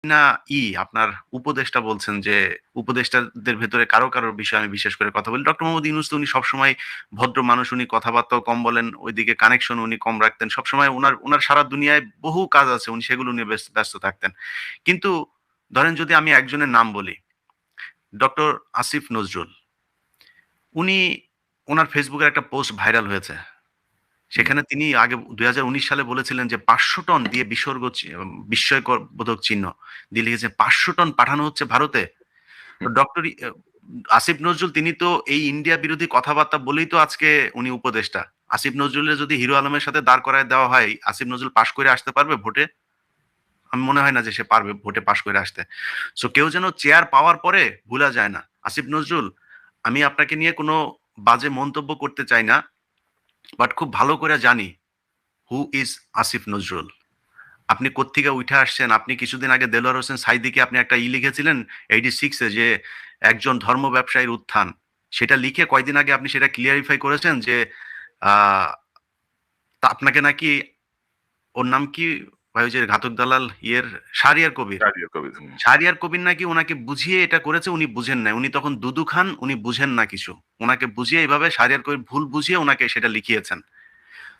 না আপনার উপদেষ্টা বলছেন যে উপদেষ্টাদের ভেতরে কারোর বিষয়ে আমি বিশেষ করে কথা বলি। ডক্টর মোহাম্মদ ইউনূস তো উনি সবসময় ভদ্র মানুষ, উনি কথাবার্তাও কম বলেন, ওইদিকে কানেকশন উনি কম রাখতেন। সবসময় উনার সারা দুনিয়ায় বহু কাজ আছে, উনি সেগুলো নিয়ে ব্যস্ত থাকতেন। কিন্তু ধরেন যদি আমি একজনের নাম বলি, ডক্টর আসিফ নজরুল। উনি উনার ফেসবুকের একটা পোস্ট ভাইরাল হয়েছে। সেখানে তিনি আগে ২০১৯ সালে বলেছিলেন যে ৫০০ টন দিয়ে বিস্ময়কর বোধক চিহ্ন দিয়ে লিখেছে ৫০০ টন পাঠানো হচ্ছে ভারতে। তো ডক্টর আসিফ নজরুল তিনি তো এই ইন্ডিয়া বিরোধী কথাবার্তা বলেই তো আজকে উনি উপদেষ্টা। আসিফ নজরুলের যদি হিরো আলমের সাথে দাঁড় করায় দেওয়া হয়, আসিফ নজরুল পাশ করে আসতে পারবে ভোটে? আমি মনে হয় না যে সে পারবে ভোটে পাশ করে আসতে। সো কেউ যেন চেয়ার পাওয়ার পরে ভুলা যায় না। আসিফ নজরুল, আমি আপনাকে নিয়ে কোনো বাজে মন্তব্য করতে চাই না। বাট খুব ভালো করে জানি হু ইজ আসিফ নজরুল। আপনি কোত্থেকে উঠে আসছেন? আপনি কিছুদিন আগে দেলোয়ার হোসেন সাঈদীকে আপনি একটা লিখেছিলেন 86 এ যে একজন ধর্ম ব্যবসায়ীর উত্থান। সেটা লিখে কয়দিন আগে আপনি সেটা ক্লিয়ারিফাই করেছেন যে আ তা আপনাকে নাকি ওর নাম কি? ভাই ওই যে ঘাতক দালাল শাহরিয়ার কবির। জাতীয় কবি। শাহরিয়ার কবির নাকি উনাকে বুঝিয়ে এটা করেছে, উনি বুঝেন নাই। উনি তখন দুদু খান, উনি বুঝেন না কিছু। উনাকে বুঝিয়ে এভাবে শাহরিয়ার কবির ভুল বুঝিয়ে উনাকে সেটা লিখিয়েছেন।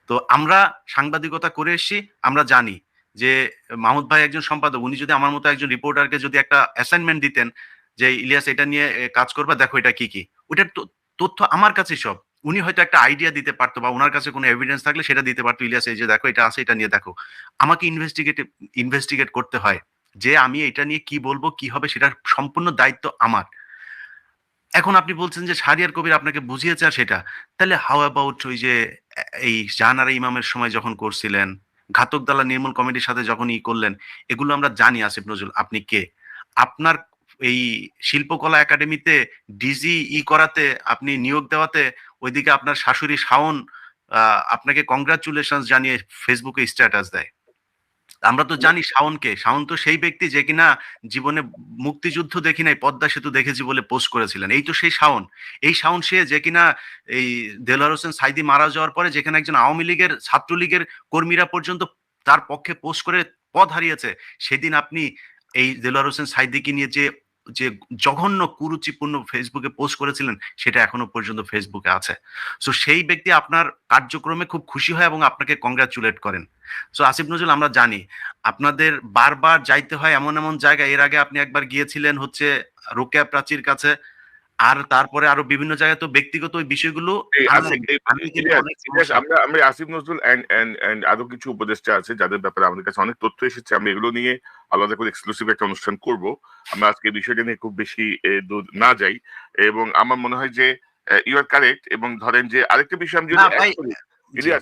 তো আমরা সাংবাদিকতা করে এসেছি, আমরা জানি যে মাহমুদ ভাই একজন সম্পাদক। উনি যদি আমার মতো একজন রিপোর্টারকে যদি একটা অ্যাসাইনমেন্ট দিতেন যে, "ইলিয়াস এটা নিয়ে কাজ করবা, দেখো এটা কি, কি?" ওইটার তথ্য আমার কাছে সব। উনি হয়তো একটা আইডিয়া দিতে পারত বা উনার কাছে কোনো এভিডেন্স থাকলে সেটা দিতে পারত। "ইলিয়াস এই যে দেখো এটা আছে, এটা নিয়ে দেখো।" আমাকে ইনভেস্টিগেট করতে হয় যে আমি এটা নিয়ে কি বলবো, কি হবে সেটার সম্পূর্ণ দায়িত্ব আমার। এখন আপনি বলছেন যে শাহরিয়ার কবির আপনাকে বুঝিয়েছে আর সেটা। তাহলে হাউ অ্যাবাউট ওই যে এই জাহানারা ইমামের সময় যখন করছিলেন, ঘাতক দালাল নির্মূল কমিটির সাথে যখন করলেন, এগুলো আমরা জানি আসিফ নজরুল আপনি কে? আপনার এই শিল্পকলা একাডেমিতে ডিজি করাতে আপনি নিয়োগ দেওয়াতে ওইদিকে আপনার শাশুড়ি শাওন আ আপনাকে কংগ্রাচুলেশনস জানিয়ে ফেসবুকে স্ট্যাটাস দেয়। আমরা তো জানি শাওন কে। শাওন তো সেই ব্যক্তি যে কিনা জীবনে মুক্তিযুদ্ধ দেখি নাই, পদ্মা সেতু দেখেছি বলে পোস্ট করেছিলেন। এই তো সেই শাওন। এই শাওন সে যে কিনা এই দেলোয়ার হোসেন সাঈদী মারা যাওয়ার পরে যেখানে একজন আওয়ামী লীগের, ছাত্রলীগের কর্মীরা পর্যন্ত তার পক্ষে পোস্ট করে পদ হারিয়েছে। সেদিন আপনি এই দেলোয়ার হোসেন সাঈদীকে নিয়ে যে জঘন্য কুরুচিপূর্ণ ফেসবুকে পোস্ট করেছিলেন, সেটা এখনো পর্যন্ত ফেসবুকে আছে। সো সেই ব্যক্তি আপনার কার্যক্রমে খুব খুশি হয় এবং আপনাকে কংগ্রাচুলেট করেন। সো আসিফ নজরুল আমরা জানি আপনাদের বারবার যাইতে হয় এমন জায়গায়। এর আগে আপনি একবার গিয়েছিলেন হচ্ছে রোকেয়া প্রাচীর কাছে। আর তারপরে আরো বিভিন্ন জায়গায় তো ব্যক্তিগত ওই বিষয়গুলো আনলেন। আমি কিন্তু ইলিয়াস, অনেক ইলিয়াস, সমস্যা। আমরা আসিফ নজরুল এন্ড আরো কিছু উপদেষ্টা আছে যাদের ব্যাপারে আমাদের কাছে অনেক তথ্য এসেছে। আমরা এগুলো নিয়ে আলাদা করে এক্সক্লুসিভ একটা অনুষ্ঠান করব। আমরা আজকে এই বিষয়টা নিয়ে খুব বেশি দূর না যাই। এবং আমার মনে হয় যে ইউ আর কারেক্ট। এবং ধরেন যে আরেকটা বিষয় আমি না যদি এড ভাই, করি, জি। ইলিয়াস